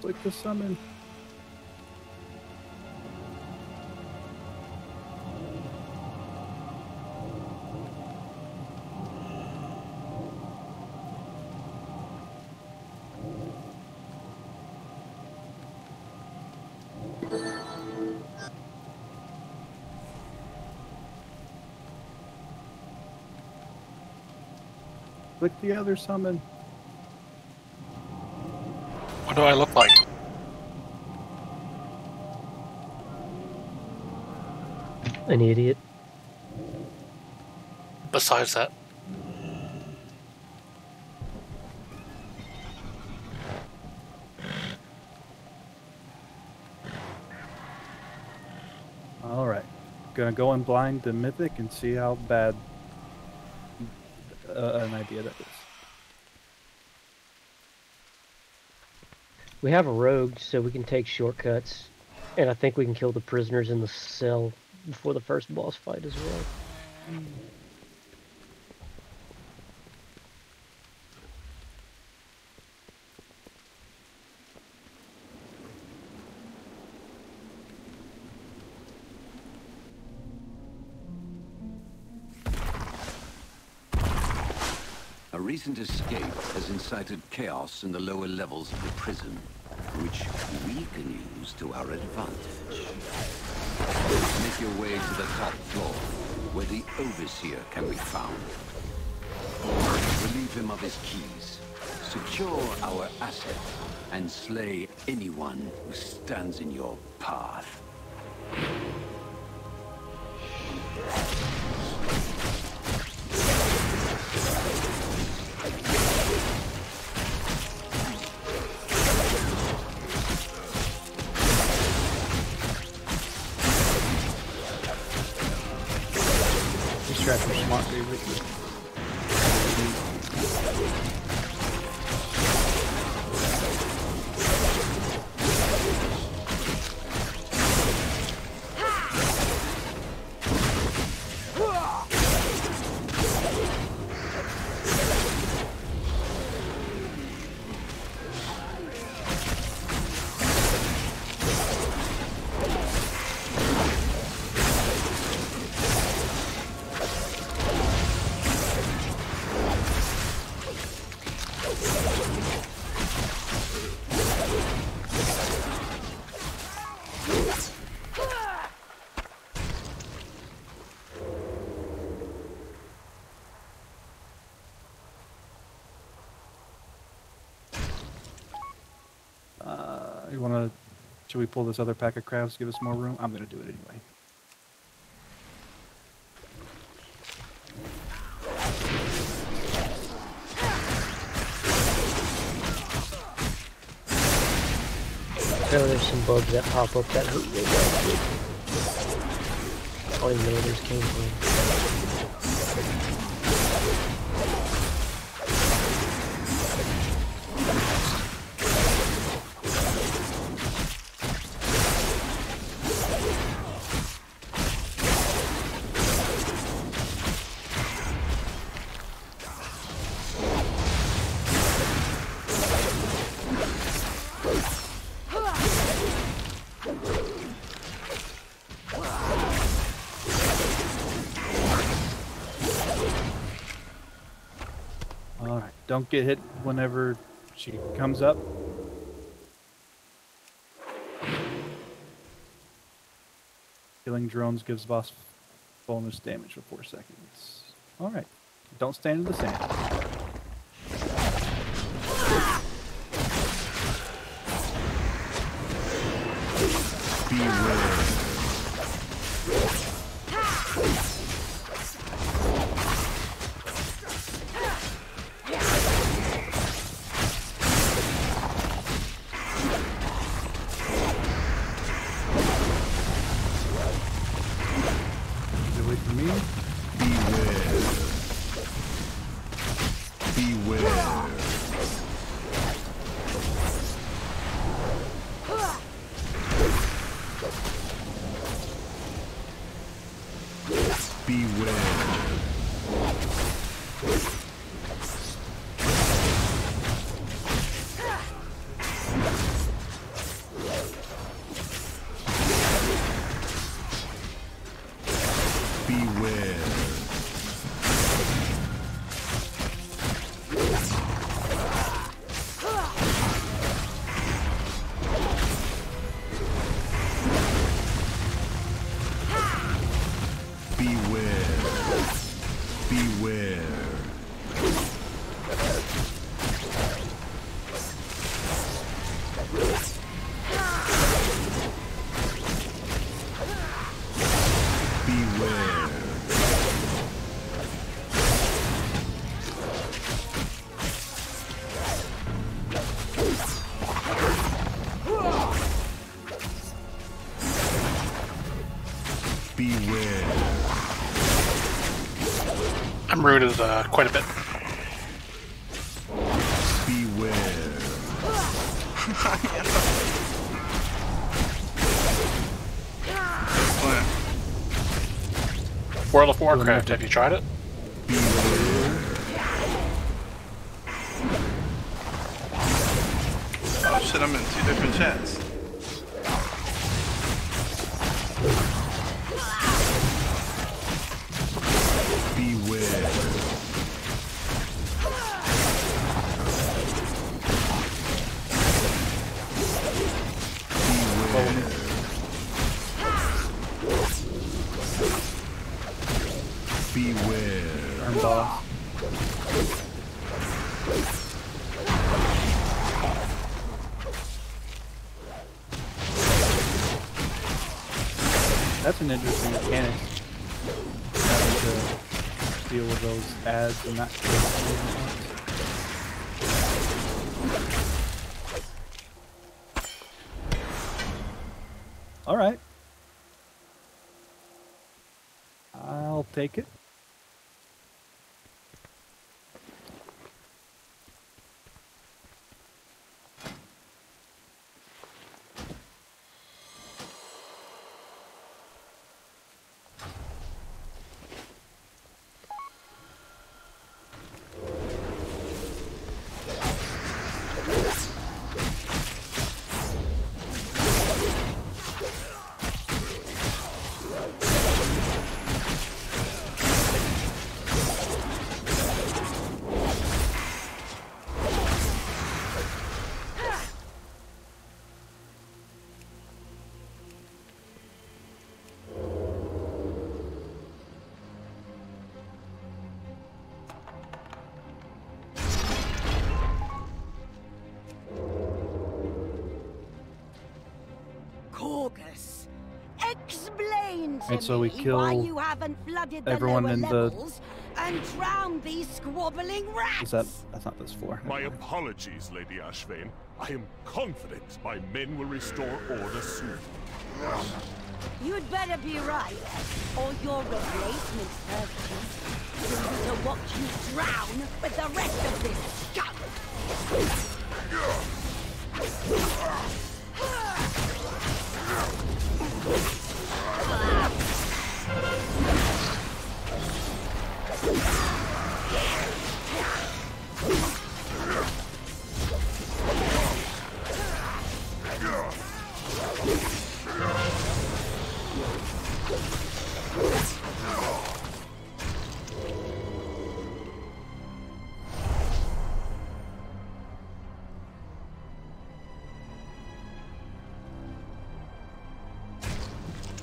Click to summon. Click the other summon. What do I look like? An idiot. Besides that, Alright. Gonna go in blind to Mythic and see how bad an idea that is. We have a rogue, so we can take shortcuts. And I think we can kill the prisoners in the cell before the first boss fight as well. A recent escape has incited chaos in the lower levels of the prison, which we can use to our advantage. Make your way to the top floor, where the Overseer can be found. Relieve him of his keys, secure our asset, and slay anyone who stands in your path. Distract your smart favorite. You wanna... Should we pull this other pack of crabs to give us more room? I'm gonna do it anyway. So there's some bugs that pop up that hurt me. I don't even know where those came from. Alright, don't get hit whenever she comes up. Killing drones gives boss bonus damage for 4 seconds. Alright, don't stand in the sand. Beware. Away from me. Beware. Beware. Beware. Beware. Beware. I'm rooted quite a bit. Beware. World of Warcraft, have you tried it? Oh shit, I'm in 2 different chats. Beware. Beware. Arm boss. That's an interesting mechanic. Having to deal with those ads and not kill them. All right. I'll take it. Explain to And so we me kill why you haven't flooded the everyone lower in the- levels and drowned these squabbling rats. Is that's not this floor. My apologies, Lady Ashvane. I am confident my men will restore order soon. You'd better be right, or your replacement services will to watch you drown with the rest of this scum.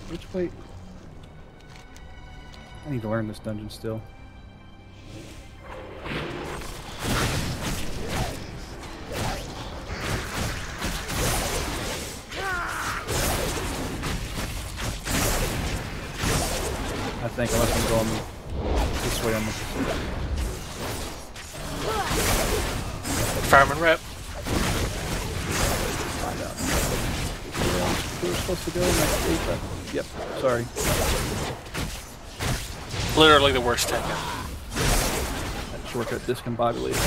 Which way? I need to learn this dungeon still. I think unless I'm going this way on the Fireman rep. find out. Where we're supposed to go next week. Yep, sorry. Literally the worst thing. That shortcut discombobulated.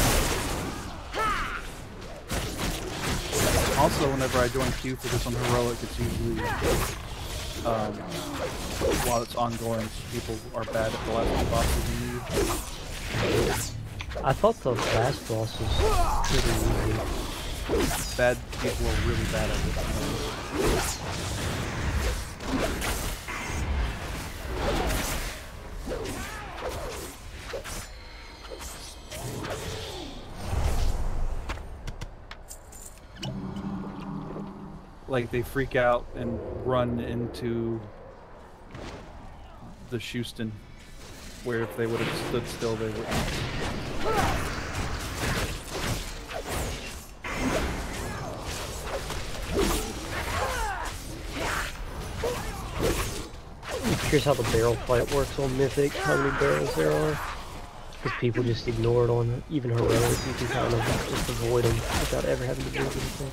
Also, whenever I join queue for this on heroic, it's usually while it's ongoing, people are bad at the last two bosses you need. I thought the last boss was pretty easy. Bad people are really bad at this. Like they freak out and run into the Houston, where if they would have stood still, they would. Here's how the barrel fight works on Mythic, how many barrels there are. Because people just ignore it on even heroic, you can kind of just avoid them without ever having to do anything.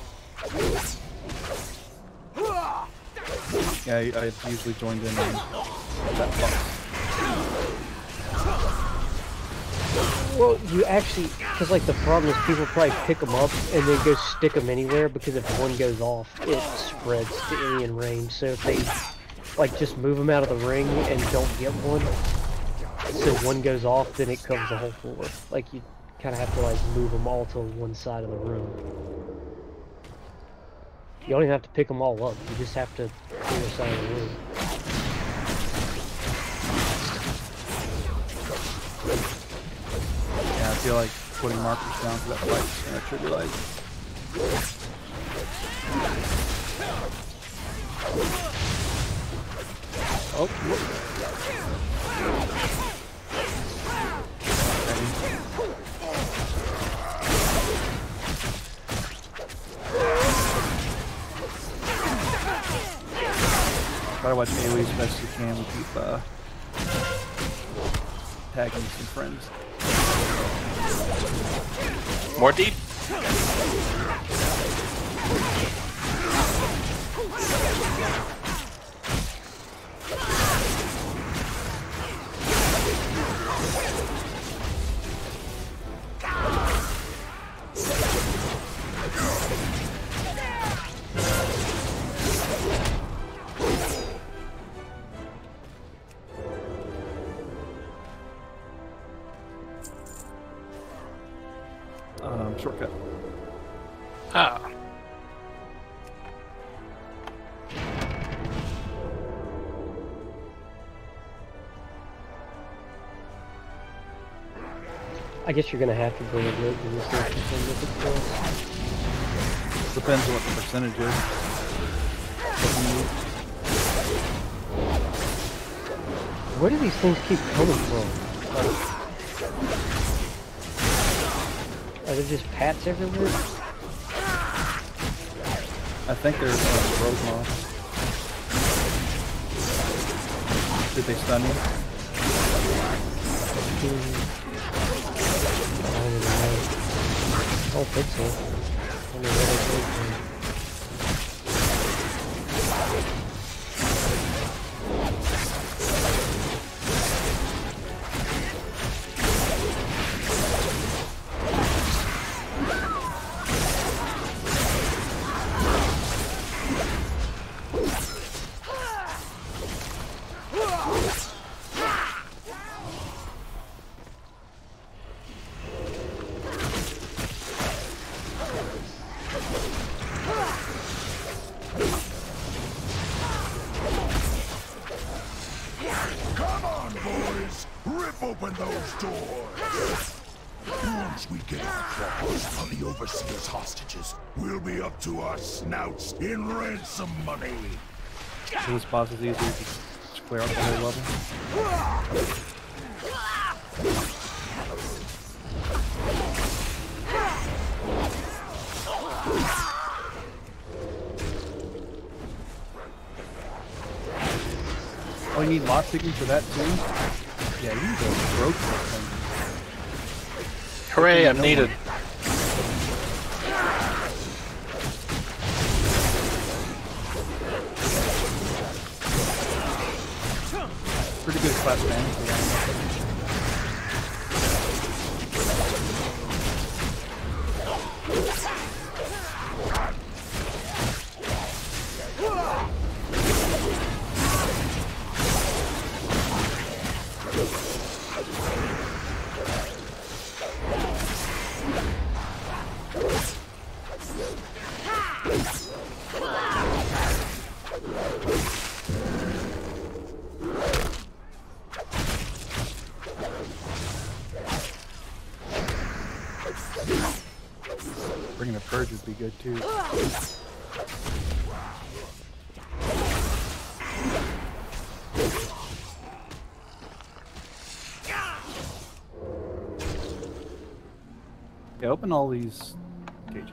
Yeah, I usually joined in on that box. Well, you actually, because like the problem is people probably pick them up and then go stick them anywhere, because if one goes off, it spreads to any in range. So if they like just move them out of the ring and don't get one, so one goes off, then it covers the whole floor. Like you kind of have to like move them all to one side of the room. You don't even have to pick them all up. You just have to clear the side of the room. Yeah, I feel like putting markers down for that fight is gonna trigger like. Oh. Try to watch AoE as best you can. We keep tagging some friends. More deep? Shortcut. Ah. I guess you're gonna have to bring a rogue to this station from Mythic Plus. Depends on what the percentage is. Where do these things keep coming from? Are there just pats everywhere? I think there's rogue moths. Did they stun you? I don't think so. I don't know where they came from. Open those doors! Once we get our claws on the Overseer's hostages, we'll be up to our snouts in ransom money! So this boss is easy to just clear out the whole level. Oh, you need lockpicking for that too? Yeah, you can go broke that thing. Hooray, I'm needed. Pretty good class damage. Bringing a purge would be good too. Okay, open all these cages.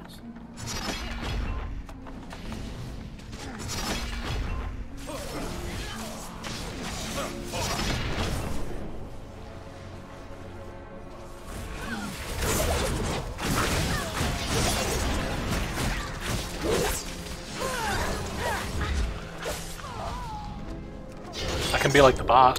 I can be like the boss.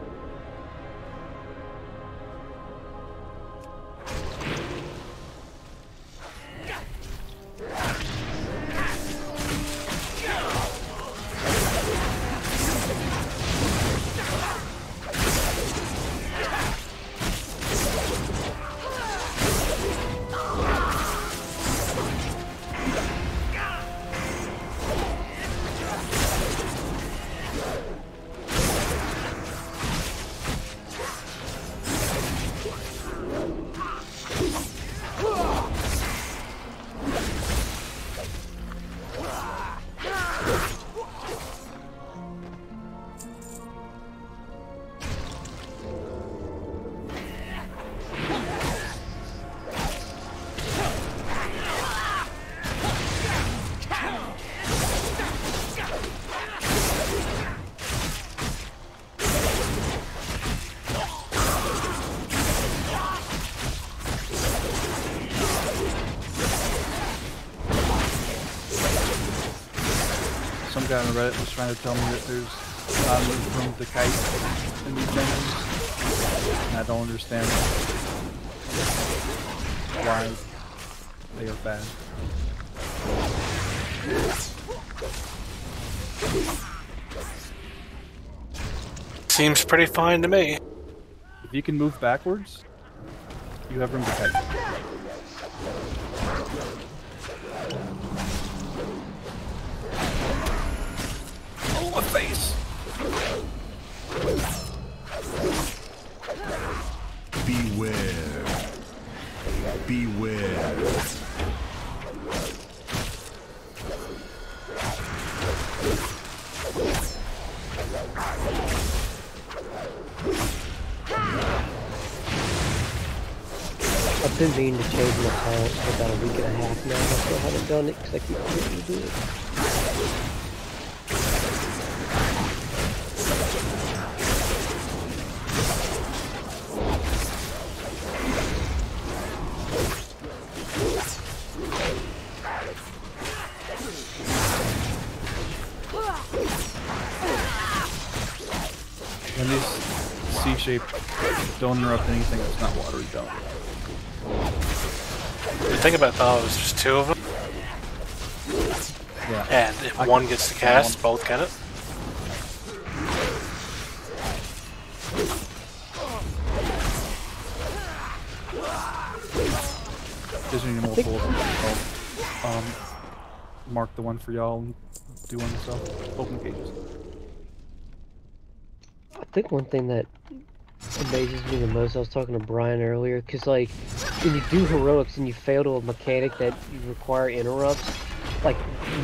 Some guy on Reddit was trying to tell me that there's not enough room to kite in these dungeons, and I don't understand why they are bad. Seems pretty fine to me. If you can move backwards, you have room to kite. Oh, a face! Beware. Beware. I've been meaning to change my talents for about a week and a half now. I still haven't done it because I keep forgetting to do it. When these C-shape don't interrupt anything that's not watery, don't. The thing about those, there's two of them, Yeah. and if one gets the cast, both get it. Disney multiple. I'll mark the one for y'all and do one myself. Open cages. I think one thing that amazes me the most, I was talking to Brian earlier, because like when you do heroics and you fail to a mechanic that you require interrupts, like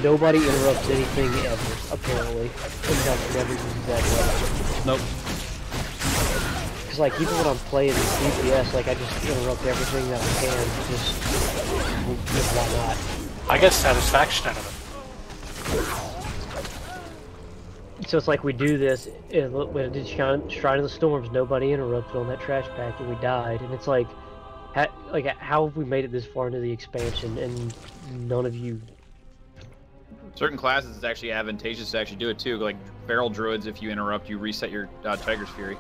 nobody interrupts anything ever, apparently. And like never uses that weapon. Nope. Because like even when I'm playing DPS, like I just interrupt everything that I can, just why not? I get satisfaction out of it. So it's like we do this, and when it did Shrine of the Storms, nobody interrupted on that trash pack, and we died. And it's like how have we made it this far into the expansion, and none of you? Certain classes, it's actually advantageous to actually do it too. Like Feral Druids, if you interrupt, you reset your Tiger's Fury.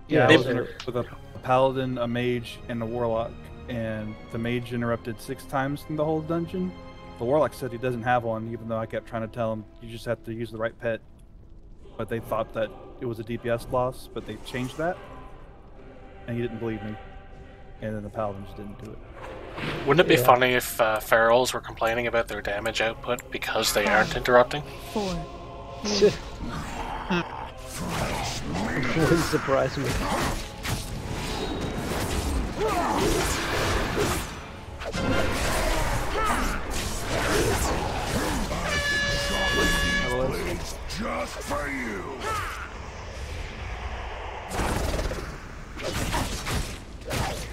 Yeah, Yeah, I was with a paladin, a mage, and a warlock, and the mage interrupted 6 times in the whole dungeon. The warlock said he doesn't have one, even though I kept trying to tell him you just have to use the right pet. But they thought that it was a DPS loss, but they changed that, and he didn't believe me. And then the paladin just didn't do it. Wouldn't it be funny if ferals were complaining about their damage output because they aren't interrupting? 4. Wouldn't surprise me. It's just for you.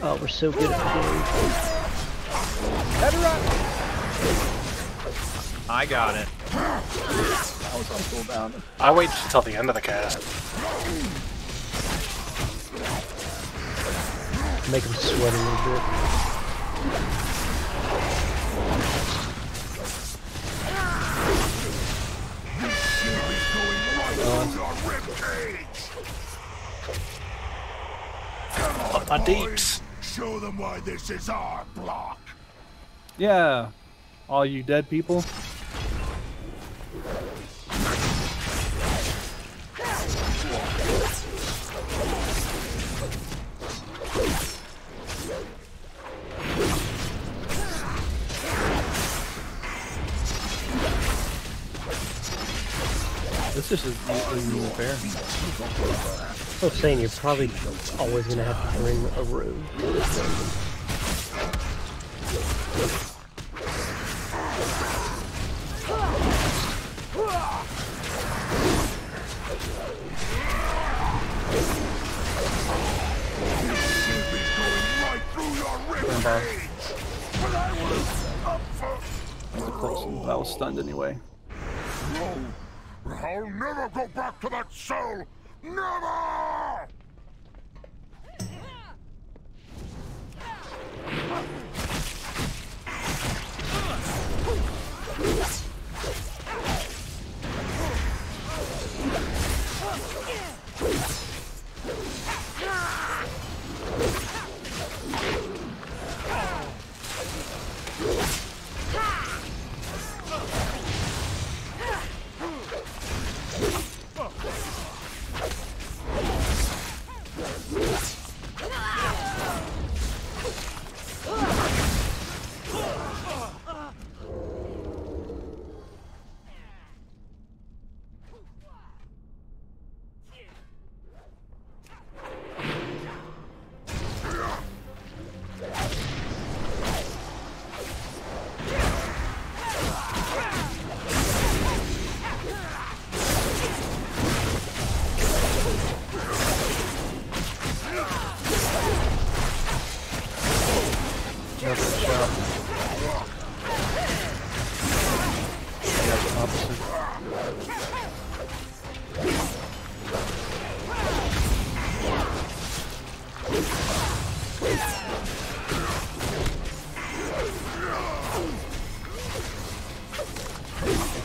Oh, we're so good at the game. I got it. That was on cooldown. I wait until the end of the cast. Make him sweat a little bit. My deeps. Show them why this is our block. Yeah, all you dead people. This just isn't even fair. I'm saying you're probably always gonna have to bring a room. I was stunned anyway. I'll never go back to that cell! Never!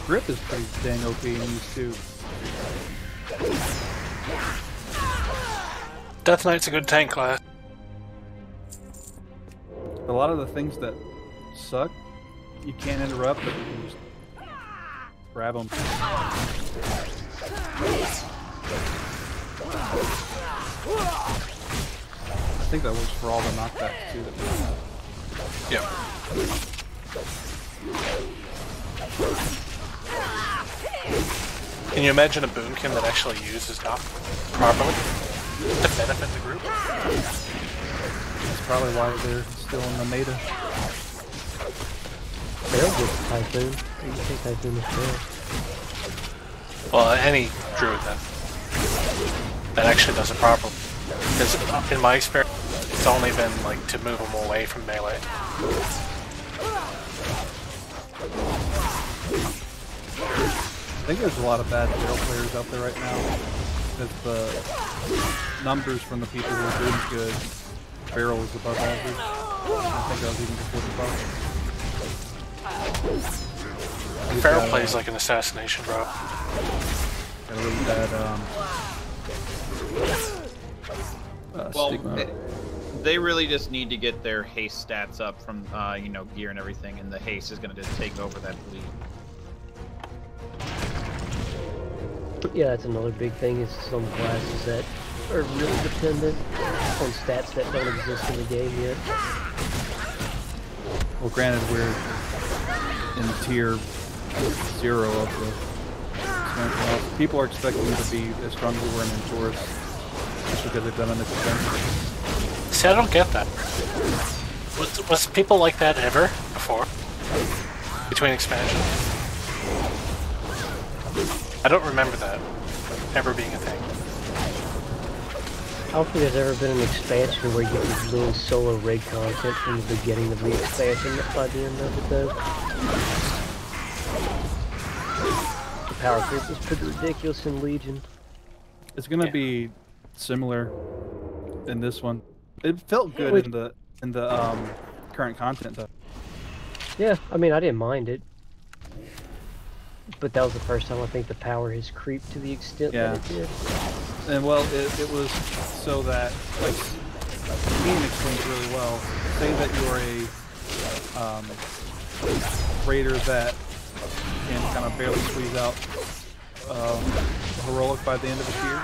Grip is pretty dang OP in these two. Death Knight's a good tank class. A lot of the things that suck, you can't interrupt, but you can just grab them. I think that works for all the knockbacks too. That we have. Yep. Can you imagine a boonkin that actually uses knock properly to benefit the group? That's probably why they're still in the meta. They'll get Typhoon. You think Typhoon is fair? Well, any druid then. That actually does it properly. Because in my experience, it's only been like to move them away from melee. I think there's a lot of bad Feral players out there right now. Because the numbers from the people who are doing good, Feral is above average. I think that was even before the buff. Feral plays like an assassination, bro. Got a really bad stigma. They really just need to get their haste stats up from, you know, gear and everything, and the haste is going to just take over that bleed. Yeah, that's another big thing, is some classes that are really dependent on stats that don't exist in the game yet. Well, granted, we're in tier 0 of the expansion. People are expecting to be as strong as we were in Taurus just because they've done an expansion. See, I don't get that. Was people like that ever before? Between expansions? I don't remember that ever being a thing. don't think there's ever been an expansion where you get little solo raid content from the beginning of the expansion by the end of it, though. The power creep was pretty ridiculous in Legion. It's gonna be similar in this one. It felt good in the current content though. Yeah, I mean, I didn't mind it. But that was the first time I think the power has creeped to the extent that it did. And well, it was so that, like, Ian explained really well. Say that you're a raider that can kind of barely squeeze out heroic by the end of a tier.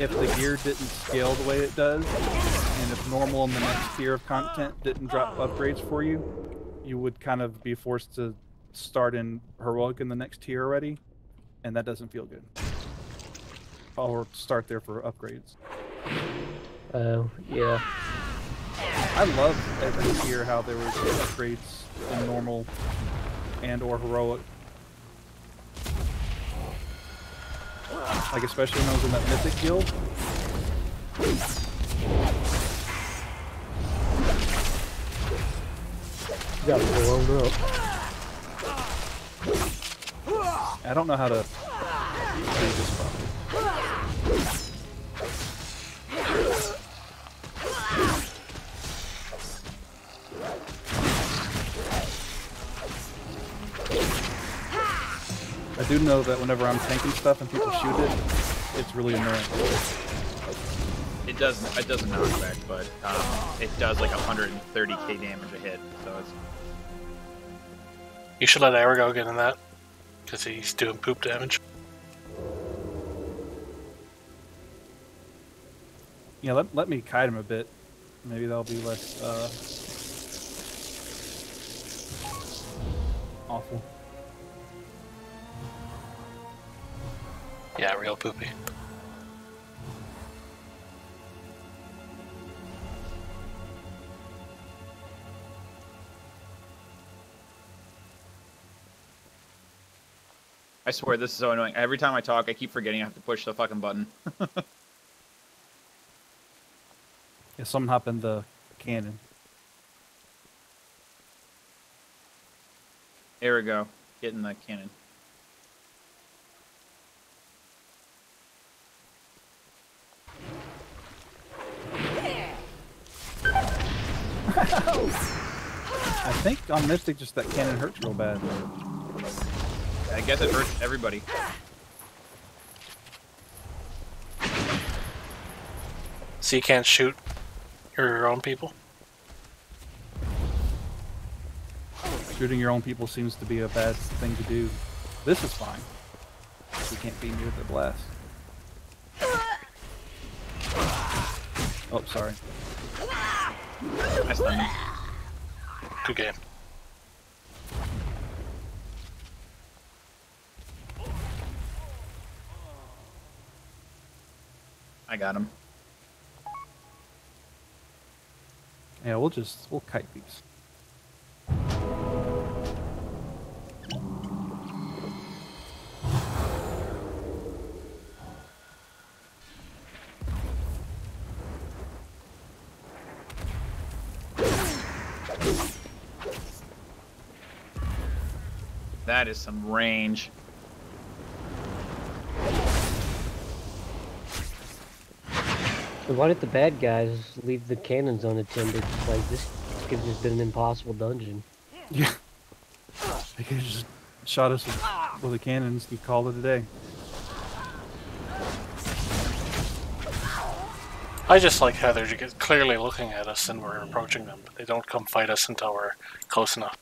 If the gear didn't scale the way it does, and if normal in the next tier of content didn't drop upgrades for you, you would kind of be forced to start in heroic in the next tier already, and that doesn't feel good. Or start there for upgrades. Oh, yeah. I love every tier how there was upgrades in normal and or heroic. Like especially when I was in that Mythic guild. Got blown up. I don't know how to do this properly. I do know that whenever I'm tanking stuff and people shoot it, it's really annoying. It does a knockback, but it does like 130k damage a hit, so it's... You should let Arago get in that, because he's doing poop damage. Yeah, let me kite him a bit. Maybe that'll be less awful. Yeah, real poopy. I swear this is so annoying. Every time I talk, I keep forgetting I have to push the fucking button. Yeah, someone hop in the cannon. There we go. Get in the cannon. I think on Mythic just that cannon hurts real bad. I guess it hurts everybody. So you can't shoot your own people? Shooting your own people seems to be a bad thing to do. This is fine. You can't beat me with the blast. Oh, sorry. I stunned him. Good game. I got him. Yeah, we'll kite these. That is some range. So why did the bad guys leave the cannons unattended? Like, this could have just been an impossible dungeon. Yeah. They could have just shot us with the cannons and called it a day. I just like how they're clearly looking at us and we're approaching them, but they don't come fight us until we're close enough.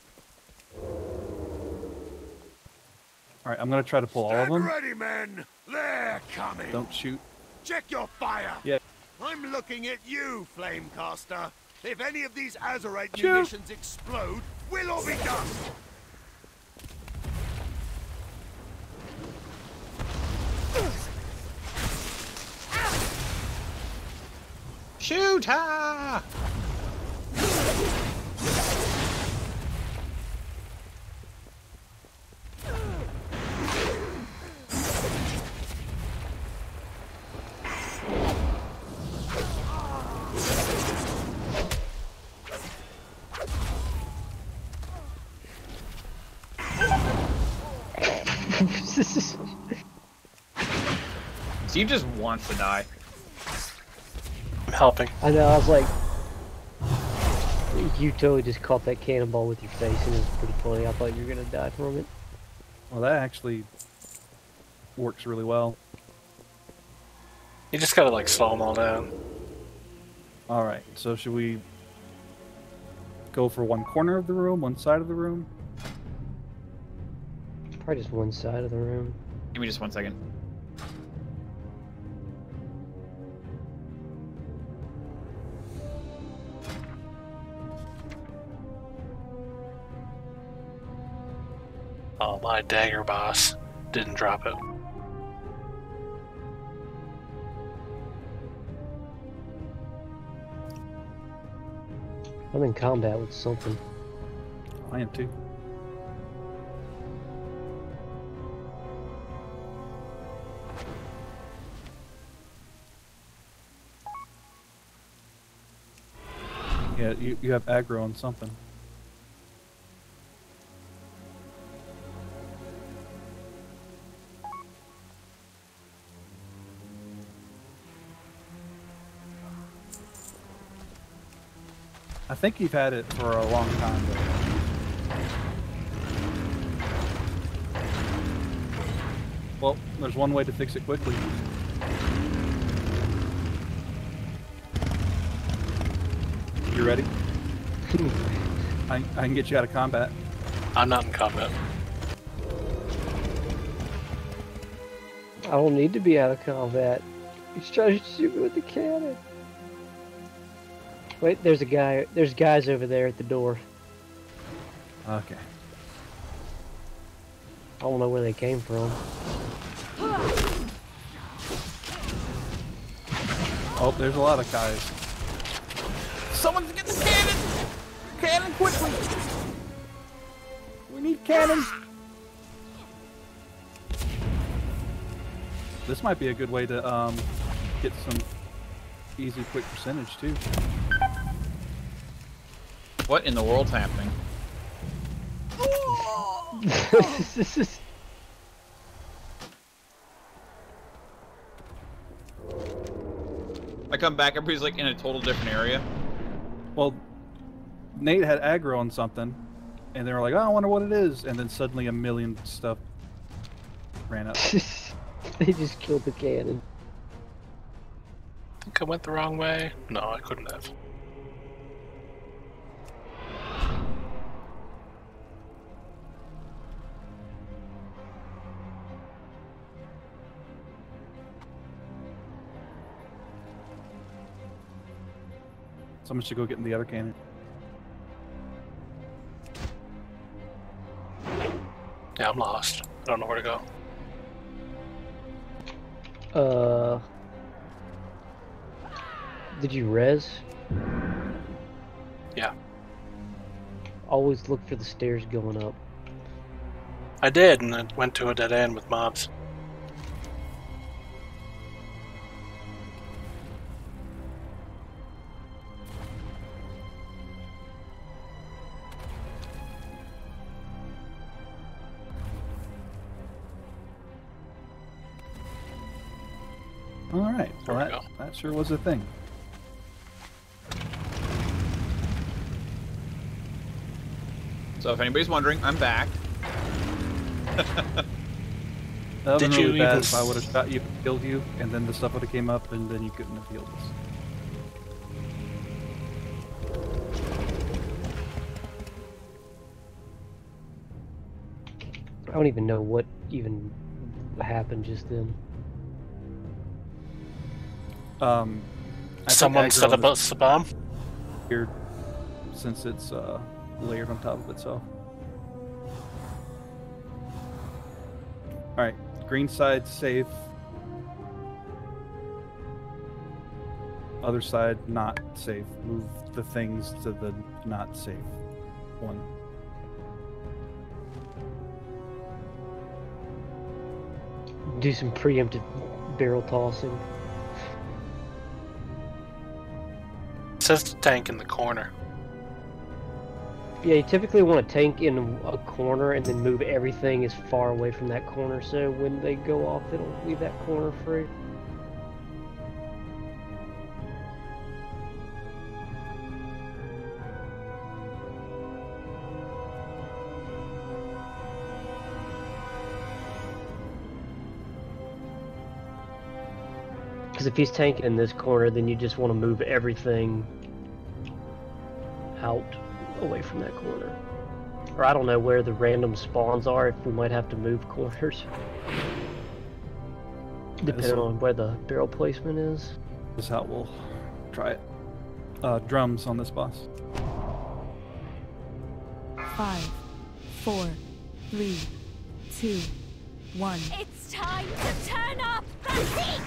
Alright, I'm gonna try to pull all of them. Ready, men! They're coming! Don't shoot. Check your fire! Yeah. I'm looking at you, Flamecaster. If any of these Azerite Shoot. munitions explode, we'll all be dust! Shoot her! Steve just wants to die. I'm helping. I know, I was like... You totally just caught that cannonball with your face, and it was pretty funny. I thought you were gonna die from it. Well, that actually works really well. You just gotta like slow them all down. Alright, so should we go for one corner of the room, one side of the room? Probably just one side of the room. Give me just 1 second. Oh, my dagger boss didn't drop it. I'm in combat with something. I am too. Yeah, you have aggro on something. I think you've had it for a long time, though. Well, there's one way to fix it quickly. You ready? I can get you out of combat. I'm not in combat. I don't need to be out of combat. He's trying to shoot me with the cannon. Wait, there's a guy. There's guys over there at the door. Okay. I don't know where they came from. Oh, there's a lot of guys. Someone's getting the cannon! Cannon, quickly! We need cannons! This might be a good way to get some easy, quick percentage too. What in the world's happening? I come back, everybody's like in a total different area. Well, Nate had aggro on something, and they were like, "Oh, I wonder what it is," and then suddenly a million stuff ran up. They just killed the cannon. I think I went the wrong way. No, I couldn't have. Someone should go get in the other cannon. Yeah, I'm lost. I don't know where to go. Did you res? Yeah. Always look for the stairs going up. I did, and it went to a dead end with mobs. Alright, There well we go. that sure was a thing. So if anybody's wondering, I'm back. That would Did been really you bad even if I would have shot you, killed you, and then the stuff would have came up, and then you couldn't have healed us. I don't even know what even happened just then. I think Someone set up aggro a bomb? weird since it's layered on top of itself. Alright, green side safe. Other side not safe. Move the things to the not safe one. Do some preemptive barrel tossing. It says the tank in the corner. Yeah, you typically want to tank in a corner and then move everything as far away from that corner, so when they go off, it'll leave that corner free. Because if he's tanking in this corner, then you just want to move everything out away from that corner. Or I don't know where the random spawns are, if we might have to move corners. Depending on where the barrel placement is. This is how we'll try it. Drums on this boss. 5, 4, 3, 2, 1. It's time to turn up the heat!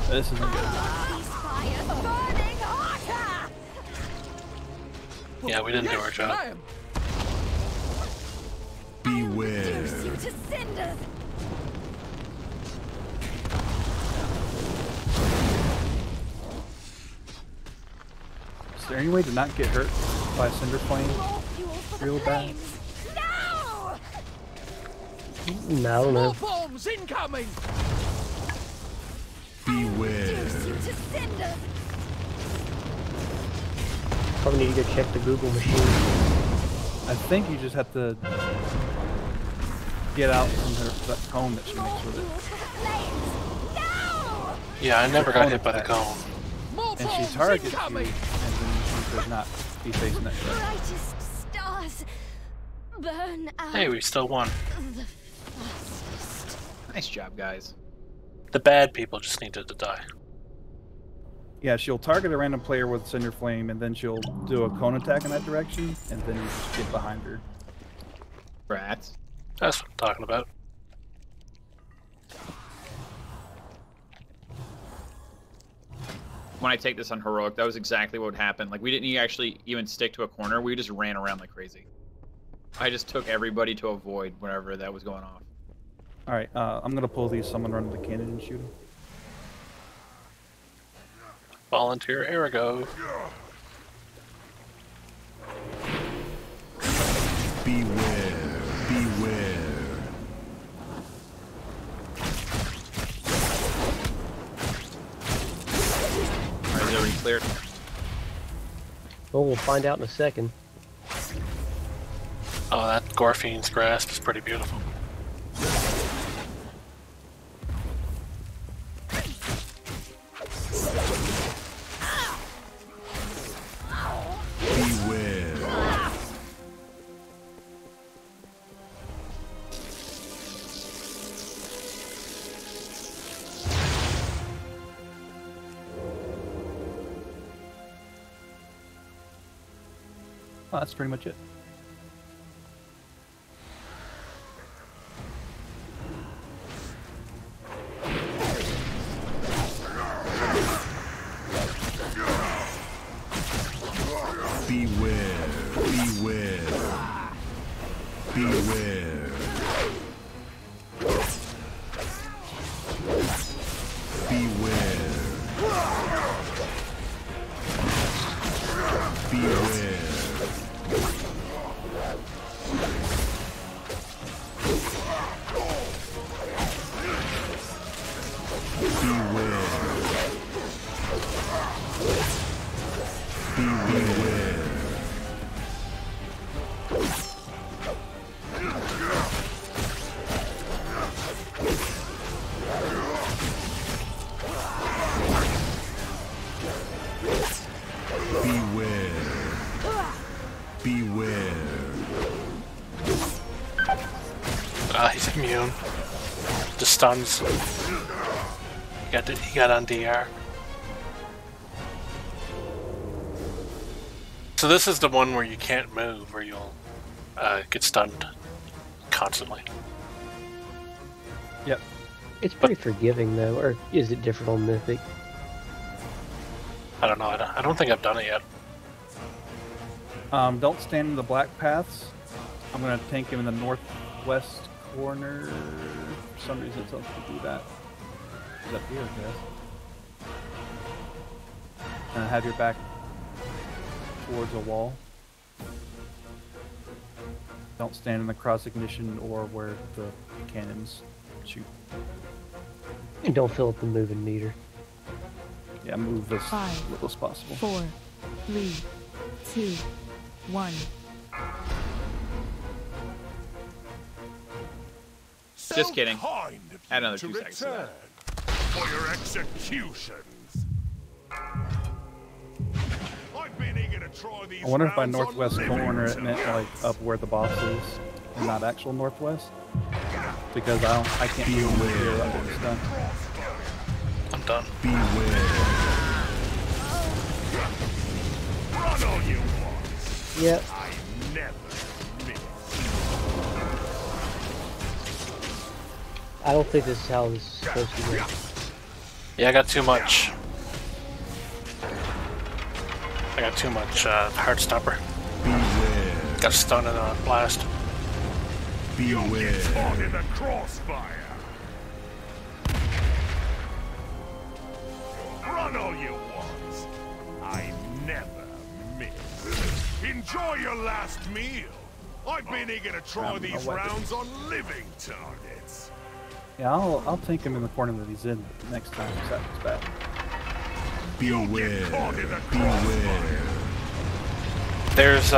This isn't good. Yeah, we didn't do our job. Beware. Is there any way to not get hurt by a cinder flame real bad? No, I don't know. Bombs incoming! Beware. Probably need to go check the Google machine. I think you just have to get out from that cone that she makes with it. Yeah, I never got hit by the cone. And she targets you, and then she does not be facing that way. Brightest stars burn out. Hey, we still won. The fastest. Nice job, guys. The bad people just needed to die. Yeah, she'll target a random player with Cinder Flame, and then she'll do a cone attack in that direction, and then you just get behind her. Rats. That's what I'm talking about. When I take this on heroic, that was exactly what happened. Like, we didn't actually even stick to a corner. We just ran around like crazy. I just took everybody to avoid whenever that was going off. Alright, I'm gonna pull these, someone run to the cannon and shoot him. Volunteer Arago. Beware. Beware. Alright, is everybody clear? Well, we'll find out in a second. Oh, that Gorfine's grasp is pretty beautiful. Beware. Oh, that's pretty much it. Beware. Beware. Beware. Beware. Beware. He's immune to stuns. He got on DR. So this is the one where you can't move, or you'll get stunned constantly. Yep. It's pretty forgiving though, or is it different on Mythic? I don't know. I don't think I've done it yet. Don't stand in the black paths. I'm gonna tank him in the northwest corner. For some reason, it tells me to do that. Is up here, I guess. And have your back towards a wall. Don't stand in the cross ignition or where the cannons shoot. And don't fill up the moving meter. Yeah, move as 5, little as possible. 4, 3, 2, 1. Just kidding. Kind of Add another you 2 to seconds to that. return for your executions. I've been eager to try these I wonder if by rounds on northwest living corner it meant like targets. up where the boss is, and not actual northwest. Because I can't do it here under the stun. I'm done. Beware. Run all you want. Yep. I never miss. I don't think this is how this is supposed to go. Yeah, I got too much. I got too much Heartstopper. Beware. Got stunned in a blast. You'll get caught in the crossfire. Run all you want. I never miss. Enjoy your last meal. I've been eager to try these rounds on living targets. Yeah, I'll tank him in the corner that he's in next time if that comes back. Beware. Beware. There's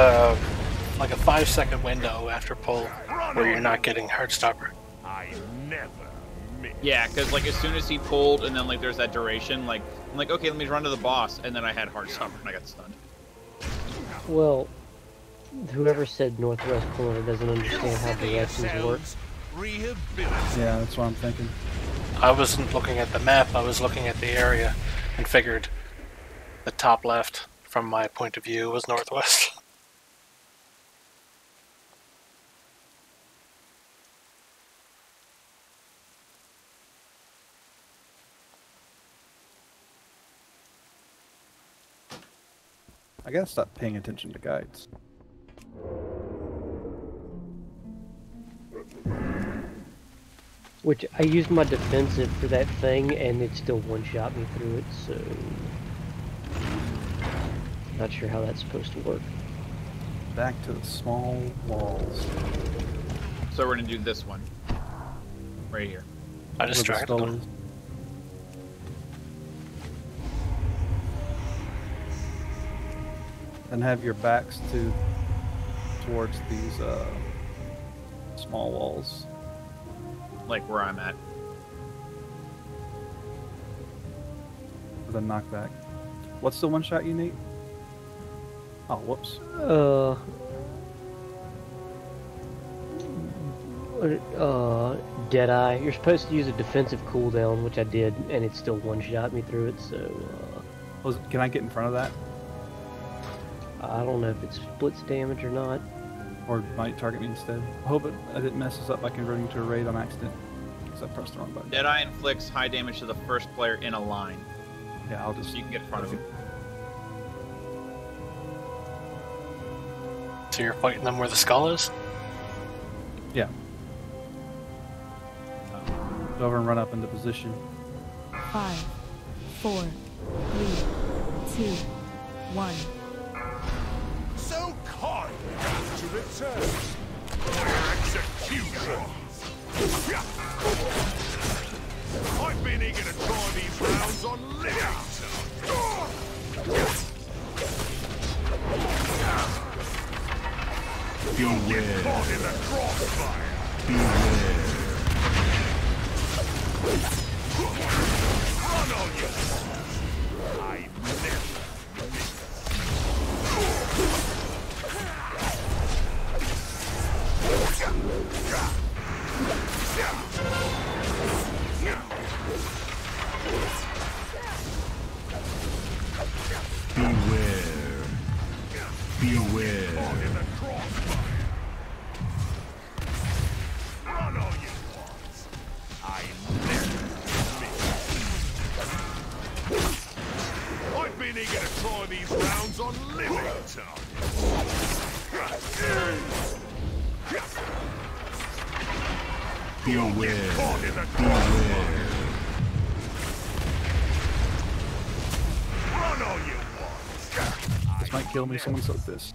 like a 5-second window after pull where you're not getting Heartstopper. I never miss. Yeah, because like as soon as he pulled, and then like there's that duration, like I'm like, okay, let me run to the boss, and then I had Heartstopper and I got stunned. Well, whoever said northwest corner doesn't understand how directions work. Yeah, that's what I'm thinking. I wasn't looking at the map, I was looking at the area and figured the top left from my point of view was northwest. I gotta stop paying attention to guides. Which I used my defensive for that thing, and it still one-shot me through it, so... Not sure how that's supposed to work. Back to the small walls. So we're gonna do this one. Right here. I Where the distracted skull them. is. Then have your backs towards these small walls. Like where I'm at. For the knockback. What's the one shot you need? Oh, whoops. Deadeye. You're supposed to use a defensive cooldown, which I did, and it still one-shot me through it, so, Can I get in front of that? I don't know if it splits damage or not. Or might target me instead? I hope I didn't mess this up by converting to a raid on accident. Because I pressed the wrong button. Deadeye inflicts high damage to the first player in a line. Yeah, I'll just... So you can get in front of him. So you're fighting them where the skull is? Yeah. Go over and run up into position. 5, 4, 3, 2, 1. So kind to return for your executions. I've been eager to try these rounds on living Beware. caught in the crossfire. Beware. Run on you! I never miss. Beware. Beware. Caught in the crossfire. Run all you want. I never miss. I've been eager to try these rounds on living targets. Beware. Caught in the Beware. Run all you want. This might kill me. Someone soak this.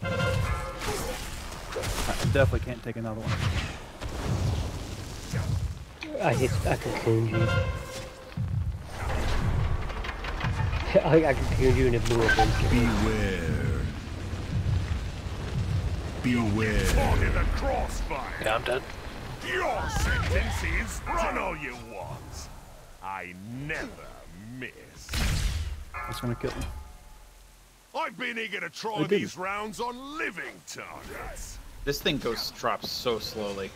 I definitely can't take another one. I cocooned you. I cocooned you and it blew up instantly. Beware. Beware. Caught in the crossfire. Yeah, I'm dead. Your sentence is run all you want. I never miss. That's gonna kill me. I've been eager to try didn't. these rounds on living targets. This thing drops so slowly.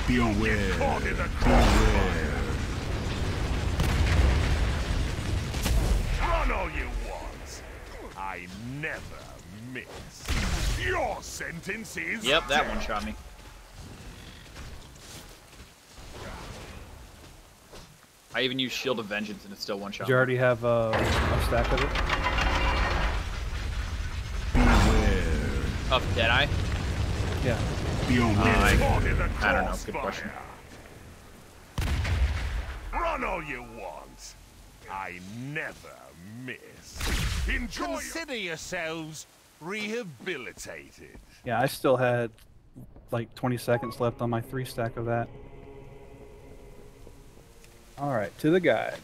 Beware. Caught in the crossfire. Beware. Run all you want. I never miss. Your sentence is Yep, that death. one shot me. I even used Shield of Vengeance and it's still one shot. Did you already have a stack of it? Beware. Of Deadeye? Yeah. Beware. Caught in the I don't know, good question. crossfire. Run all you want. I never miss. Consider yourselves rehabilitated. Yeah, I still had like 20 seconds left on my 3 stack of that. Alright, to the guide.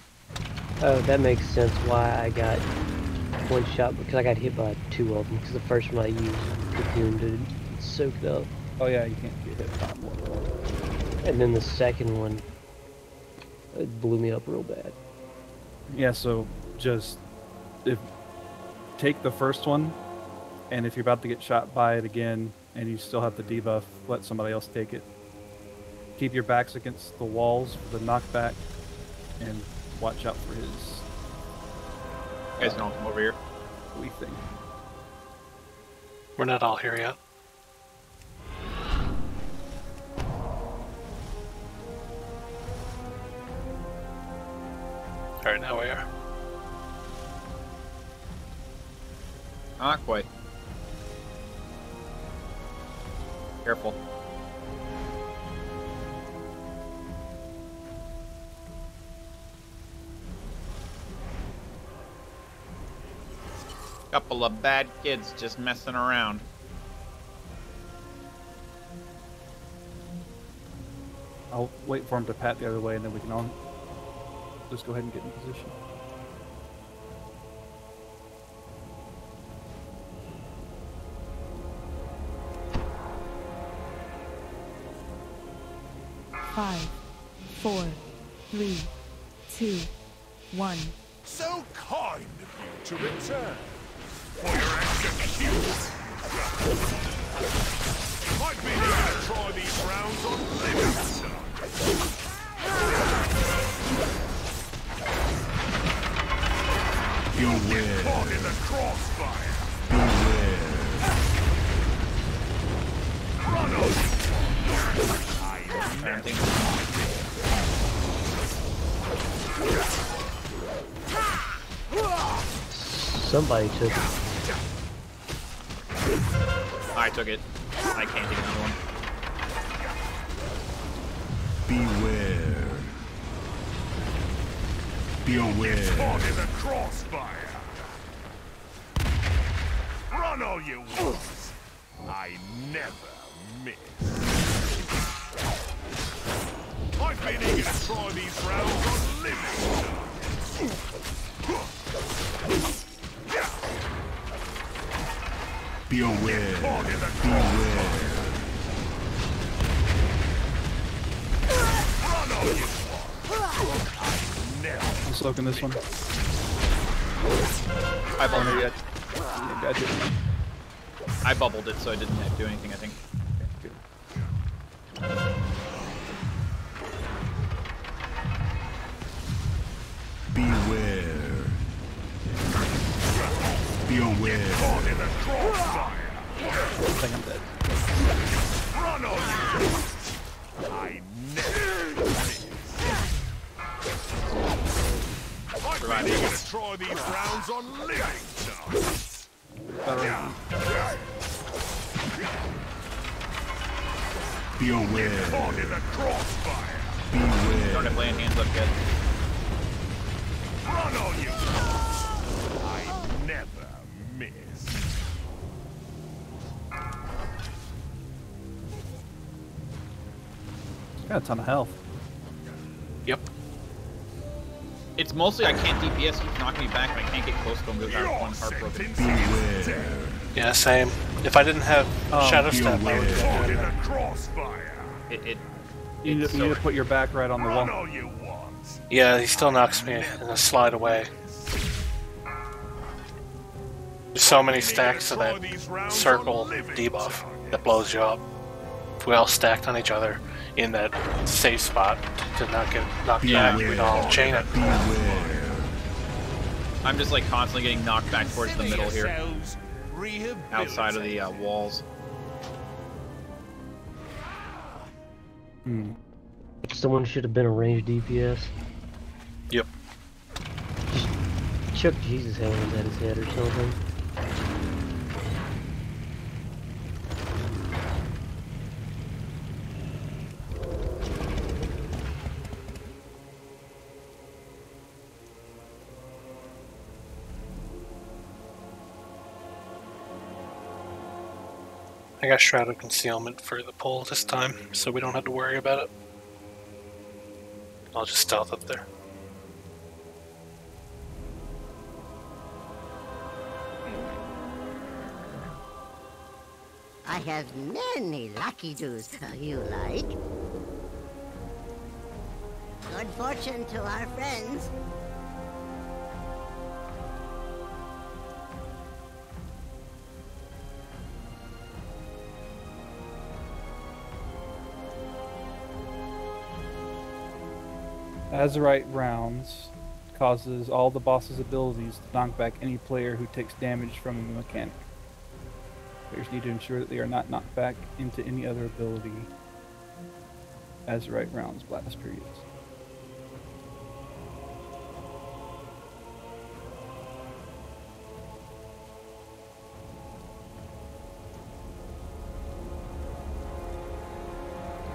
Oh, that makes sense why I got one shot, because I got hit by 2 of them, because the first one I used cocooned it, soaked up. Oh yeah, you can't get hit by more. And then the second one, it blew me up real bad. Yeah, so just take the first one, and if you're about to get shot by it again and you still have the debuff, let somebody else take it. Keep your backs against the walls for the knockback, and watch out for his You guys don't come over here. wee thing. We're not all here yet. Alright, now we are. Not quite. Careful. Couple of bad kids just messing around. I'll wait for him to pat the other way, and then we can all just go ahead and get in position. Five, 4, 3, 2, 1. So kind of you to return for your execution. I've been here to try these rounds on living targets. Beware. Caught in the crossfire. Beware. Run on. I never. Somebody took it. I took it. I can't take another one. Beware. Be aware. Caught in the crossfire. Run all you want. I never miss. I've been eager to try these rounds on living targets. Be aware. Caught in the Beware. Run all you want. I never. I'm soaking this one. I bubbled it. Yeah, gotcha. I bubbled it, so I didn't do anything, I think. Beware. Be aware. Caught in the crossfire. I think I'm dead. Run all you want. I never miss. I've been eager to try these rounds on living targets. Be aware. Caught in the crossfire. Beware. Don't have land hands up yet. Run all you want. I never miss. Got a ton of health. Yep. It's mostly I can't DPS, keeps knocking me back, and I can't get close to him because I have one heartbroken. Beware. Yeah, same. If I didn't have Shadow be Step, I would aware. Caught in have the crossfire. You need to put your back right on the Run wall. all you want. Yeah, he still knocks me in a slide away. There's so many stacks of that circle debuff that blows you up. If we all stacked on each other in that safe spot to not get knocked back, we'd all chain it. Beware. I'm just like constantly getting knocked back towards the middle here, Yourselves outside of the walls. Someone should have been a ranged DPS. Yep. Just chuck Jesus hands at his head or something. I got Shroud of Concealment for the pull this time, so we don't have to worry about it. I'll just stealth up there. I have many lucky doos you like. Good fortune to our friends. Azurite rounds causes all the boss's abilities to knock back any player who takes damage from the mechanic. Players need to ensure that they are not knocked back into any other ability. Azurite rounds blast periods.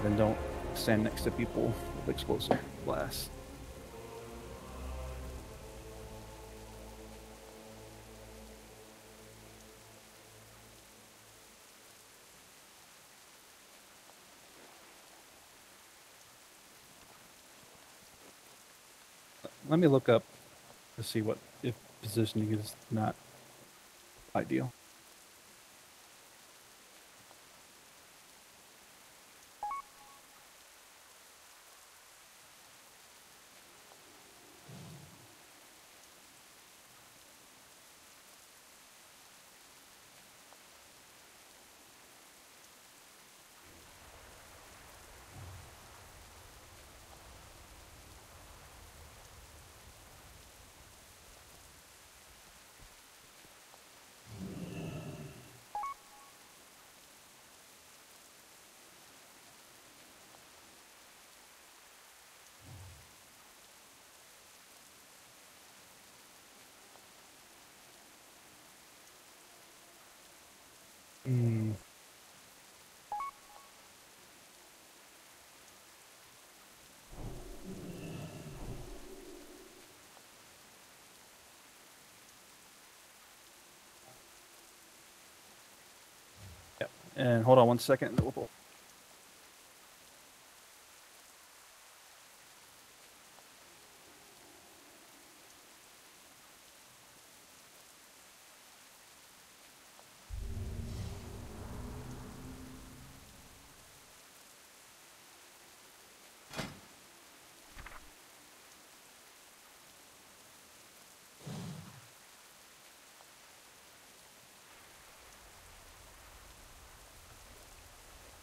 Then don't stand next to people with explosive blasts. Let me look up to see what if positioning is not ideal. And hold on 1 second.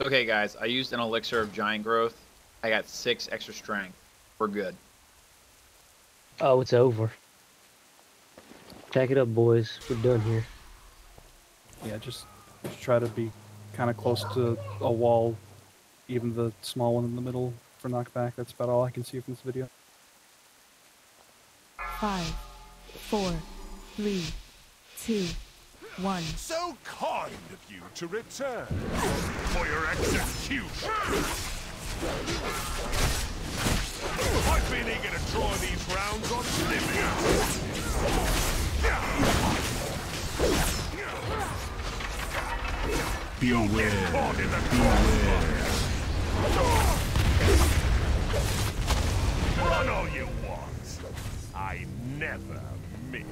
Okay, guys, I used an elixir of giant growth. I got 6 extra strength. We're good. Oh, it's over. Pack it up, boys. We're done here. Yeah, just try to be kind of close to a wall, even the small one in the middle for knockback. That's about all I can see from this video. 5, 4, 3, 2, 1. So kind of you to return for your execution. I've been eager to draw these rounds on living. Be aware. Caught in the crossfire. Run all you want. I never miss.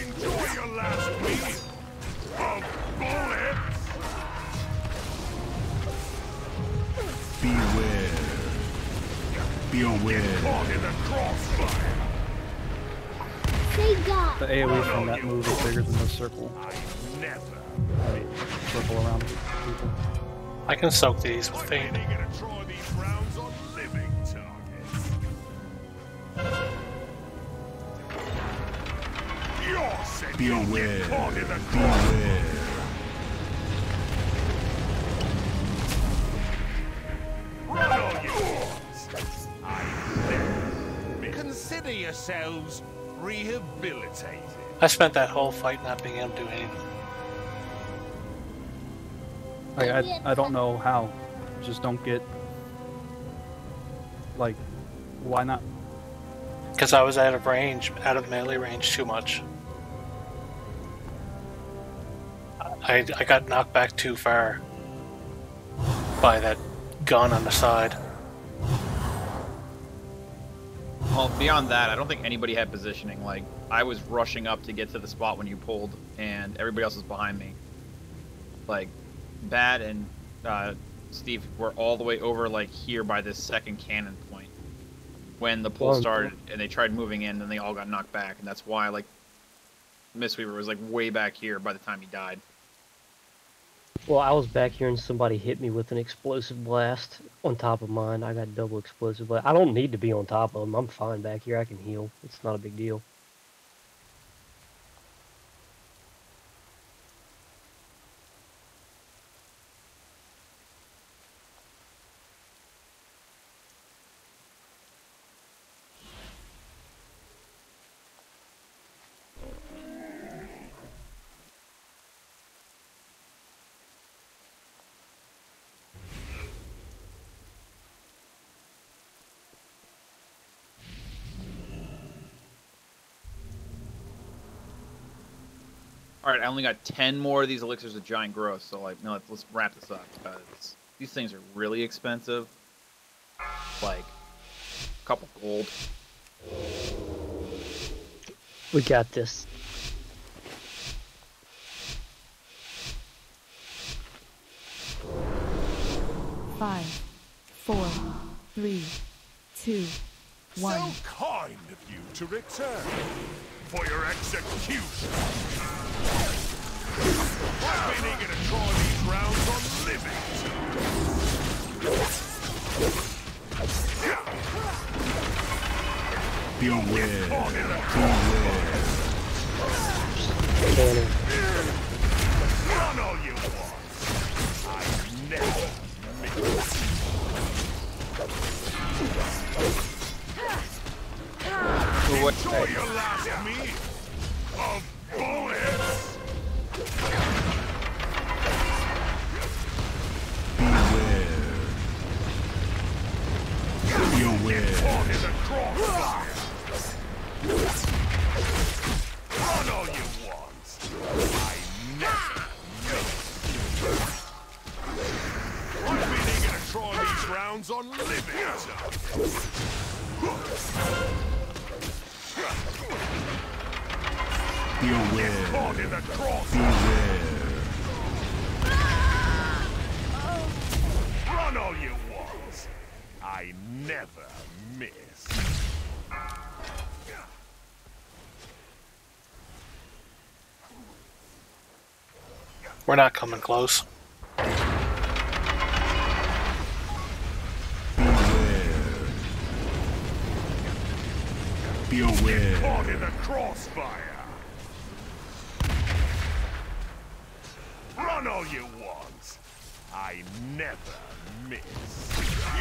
Enjoy your last meal of bullets. Beware. Be aware. Caught in the crossfire. The AoE from that move is bigger than the circle. I never Circle around people. I can soak these with been Fade. eager to draw these rounds on living targets. You're said Be you'll aware. get caught in the Beware. Run all you want. I never miss. Consider yourselves rehabilitated. I spent that whole fight not being able to do anything. I don't know how. Just don't get. Like, why not? Because I was out of range, out of melee range too much. I got knocked back too far by that gun on the side. Well, beyond that, I don't think anybody had positioning. Like, I was rushing up to get to the spot when you pulled, and everybody else was behind me. Like, Bad and Steve were all the way over, like, here by this second cannon point when the pull started, and they tried moving in, and they all got knocked back, and that's why, like, Mistweaver was, like, way back here by the time he died. Well, I was back here and somebody hit me with an explosive blast on top of mine. I got double explosive blast. I don't need to be on top of them. I'm fine back here. I can heal. It's not a big deal. Alright, I only got 10 more of these elixirs of giant growth, so, like, no, let's wrap this up, because these things are really expensive. Like, a couple gold. We got this. Five, 4, 3, 2, 1. So kind of you to return for your execution. I've been eager to draw these rounds on living. Be aware. Caught in the Cannon. Run all you want. I never miss. Enjoy your last meal of bullets. Beware. Be aware. Caught in the crossfire. rounds on living Be aware. caught in the cross. Beware. Run all you want. I never miss. We're not coming close. Be aware. Caught in the crossfire. Run all you want. I never miss.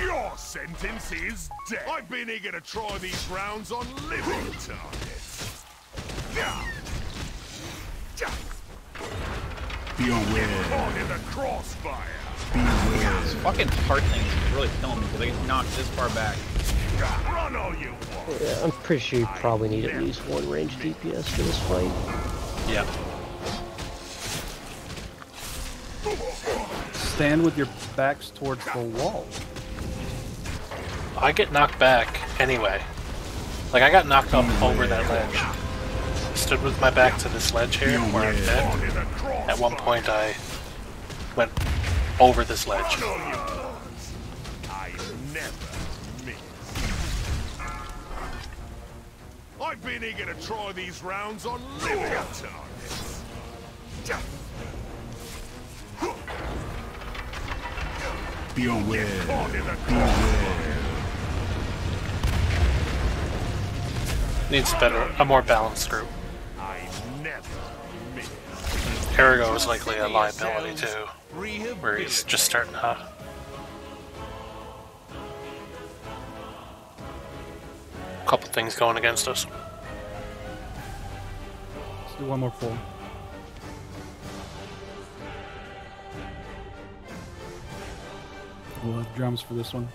Your sentence is death. I've been eager to try these rounds on living targets. Be aware. Caught in the crossfire. Beware. This fucking heart thing is really killing me because I get knocked this far back. Run all you want. Yeah, I'm pretty sure you probably need at least one range DPS for this fight. Yeah. Stand with your backs towards the wall. I get knocked back anyway. Like, I got knocked up over that ledge. Stood with my back to this ledge here where I'm dead. At one point I went over this ledge. I never miss. I've been eager to try these rounds on living targets. Be aware. Caught in the Beware. Needs a more balanced group. I never miss. Erigo is likely a liability too, where he's just starting to... Couple things going against us. Let's do one more pull. We'll have drums for this one.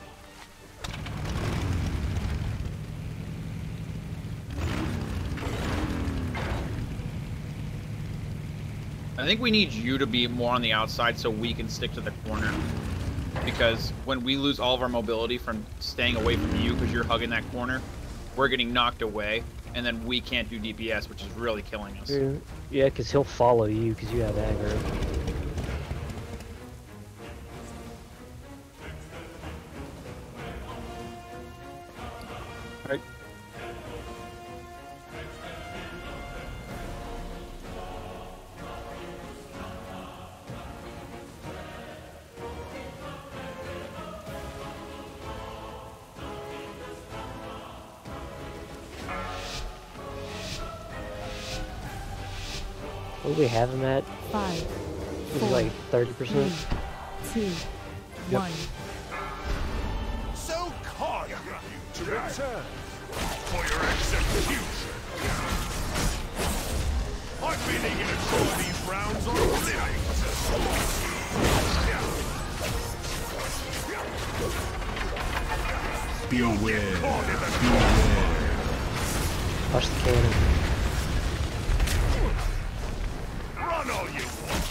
I think we need you to be more on the outside so we can stick to the corner. Because when we lose all of our mobility from staying away from you because you're hugging that corner, we're getting knocked away, and then we can't do DPS, which is really killing us. Yeah, because he'll follow you because you have aggro. Right. What do we have him at? 5, He's 4, like 30%. 3, 2, Yep. 1. So kind of you to return for your execution. I've been eager to draw these rounds on living. Be aware. Caught in the Beware. Watch the cannon. Run all you want.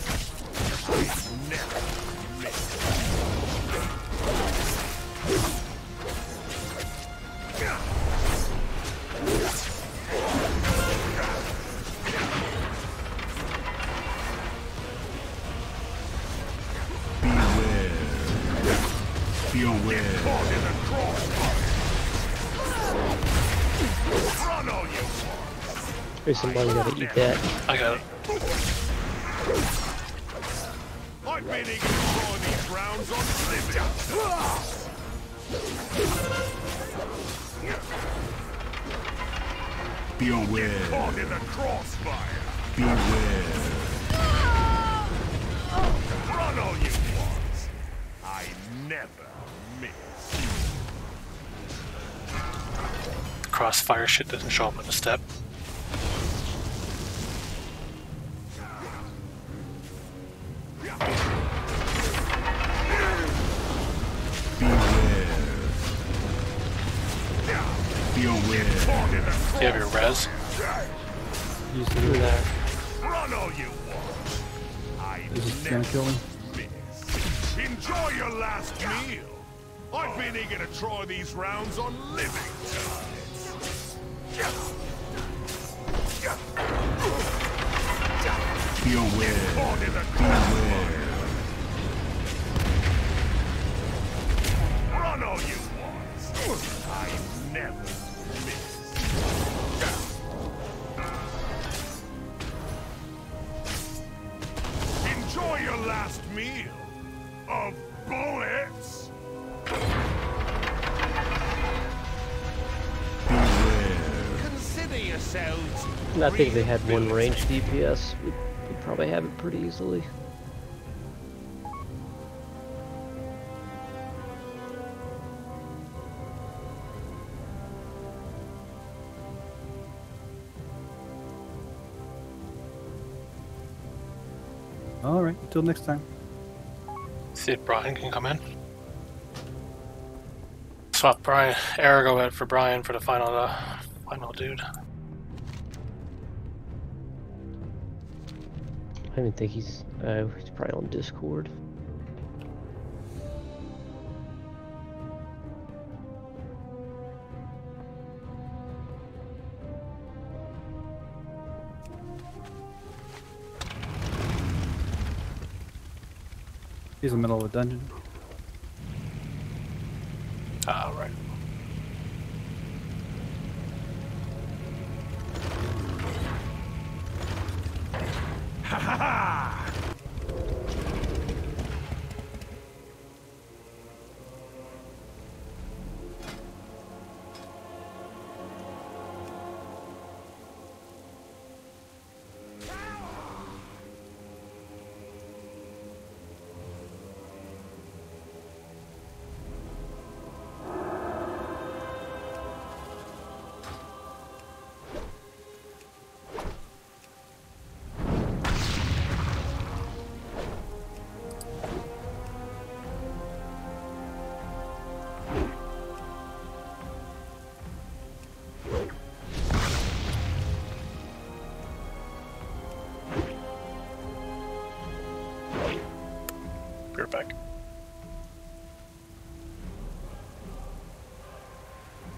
I never miss. Beware. Be aware. Caught in the crossfire. Run all you want. There's somebody gotta eat that. I got it. I've been eager to draw these rounds on living. Be aware. Caught in the crossfire. Beware. Run all you want. I never miss. Crossfire shit doesn't show up in a step. Be aware. You have your res. Use the do that. Run all you want. I Is it gonna kill him? miss. Enjoy your last meal. I've been eager to try these rounds on living targets. Be aware. Be aware. Run all you want. I never miss. Enjoy your last meal of bullets. Consider yourselves. I think they had one range DPS. We'd probably have it pretty easily. All right, until next time. See if Brian can come in. Swap Brian, Arago out for Brian for the final dude. I don't even think he's probably on Discord. He's in the middle of a dungeon. Ah, right. Ha ha ha! Be right back.